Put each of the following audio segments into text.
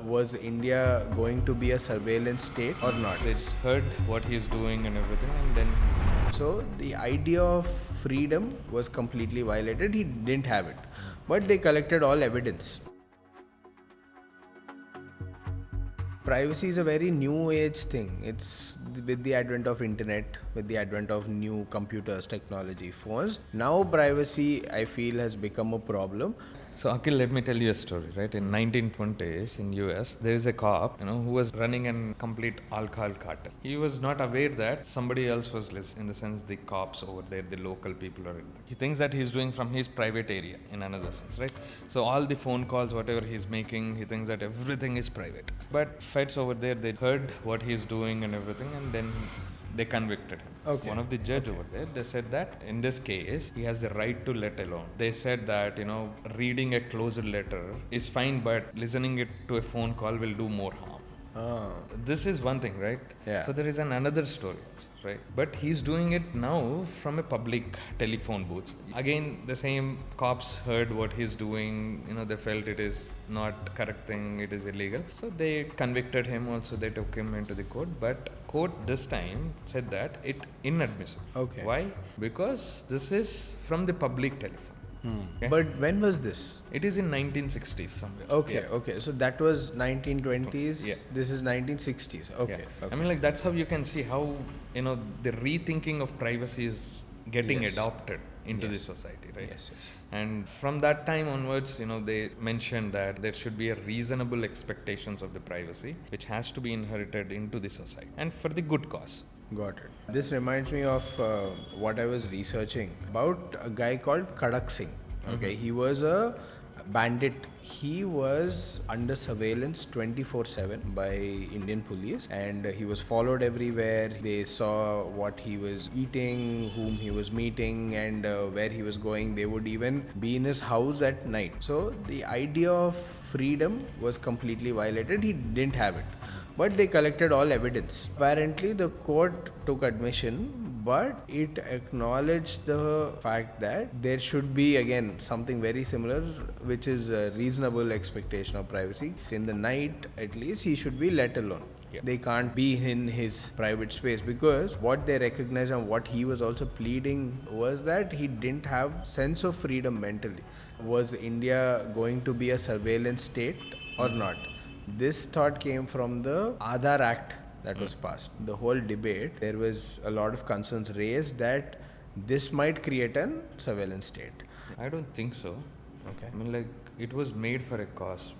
Was India going to be a surveillance state or not? They heard what he's doing and everything, and then So the idea of freedom was completely violated. He didn't have it. But they collected all evidence. Privacy is a very new age thing. It's with the advent of internet, with the advent of new computers, technology, phones. Now privacy, I feel, has become a problem. So Akhil, let me tell you a story, right? In 1920s in US, there is a cop, who was running a complete alcohol cartel. He was not aware that somebody else was listening, in the sense the cops over there, the local people or anything. He thinks that he's doing from his private area in another sense, right? So all the phone calls, whatever he's making, he thinks that everything is private. But feds over there, they heard what he's doing and everything, and then they convicted him. Okay. One of the judge over there, they said that in this case, he has the right to let alone. They said that, reading a closed letter is fine, but listening it to a phone call will do more harm. This is one thing, right? Yeah. So there is another story, right? But he's doing it now from a public telephone booth. Again, the same cops heard what he's doing, they felt it is not correct thing, it is illegal. So they convicted him also, they took him into the court. But court this time said that it inadmissible. Okay. Why? Because this is from the public telephone. Okay? But when was this? It is in 1960s somewhere. Okay. So that was 1920s. Yeah. This is 1960s. Okay. I mean, that's how you can see how, the rethinking of privacy is getting Yes. adopted into Yes. the society, right? Yes. And from that time onwards, they mentioned that there should be a reasonable expectations of the privacy, which has to be inherited into the society and for the good cause. Got it. This reminds me of what I was researching about a guy called Kadak Singh. Okay, he was a bandit. He was under surveillance 24/7 by Indian police, and he was followed everywhere. They saw what he was eating, whom he was meeting, and where he was going. They would even be in his house at night. So the idea of freedom was completely violated. He didn't have it. But they collected all evidence. Apparently, the court took admission, but it acknowledged the fact that there should be, again, something very similar, which is a reasonable expectation of privacy. In the night, at least, he should be let alone. Yeah. They can't be in his private space, because what they recognized and what he was also pleading was that he didn't have sense of freedom mentally. Was India going to be a surveillance state or not? This thought came from the Aadhaar Act that was passed. The whole debate, there was a lot of concerns raised that this might create a surveillance state. I don't think so. Okay. I mean, it was made for a cause,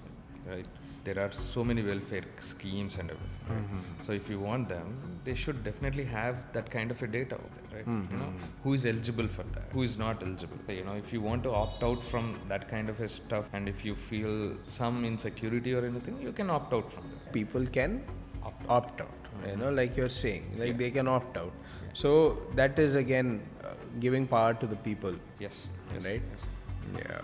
right? There are so many welfare schemes and everything. Right? So if you want them, they should definitely have that kind of a data out there, right? Who is eligible for that? Who is not eligible? If you want to opt out from that kind of a stuff, and if you feel some insecurity or anything, you can opt out from that. People can opt out. Like you're saying, they can opt out. So that is again giving power to the people. Yes. Right? Yes. Yeah.